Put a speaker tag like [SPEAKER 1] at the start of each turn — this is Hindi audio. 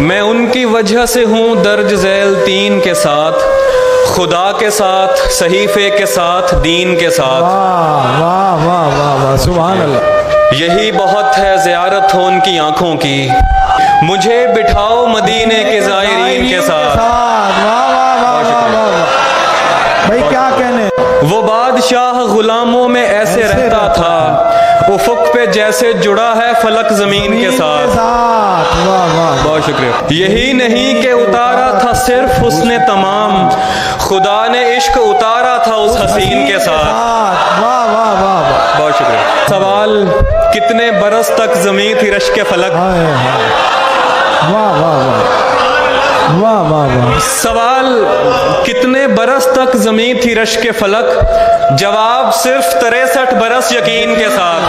[SPEAKER 1] मैं उनकी वजह से हूँ दर्ज झैल तीन के साथ, खुदा के साथ, सहीफे के साथ, दीन के साथ।
[SPEAKER 2] वाह वाह वाह वाह वाह, सुभान अल्लाह।
[SPEAKER 1] यही बहुत है ज़ियारत हो उनकी आंखों की, मुझे बिठाओ मदीने के ज़ायरीन के साथ।
[SPEAKER 2] वाह वाह वाह वाह वाह, भाई क्या कहने।
[SPEAKER 1] वो बादशाह गुलामों में ऐसे रहता था, उफुक पे जैसे जुड़ा है फलक जमीन के साथ।
[SPEAKER 2] वाह वाह,
[SPEAKER 1] बहुत शुक्रिया। यही नहीं कि उतारा था सिर्फ हुस्ने तमाम, खुदा ने इश्क उतारा था उस हसीन के साथ।
[SPEAKER 2] वाह वाह वाह वाह,
[SPEAKER 1] बहुत शुक्रिया। सवाल, कितने बरस तक जमीन थी रश्क के फलक?
[SPEAKER 2] वाह वाह वाह वाह वाह वाह।
[SPEAKER 1] सवाल, कितने बरस तक जमीन थी रश्क के फलक? जवाब, सिर्फ 63 बरस यकीन के साथ।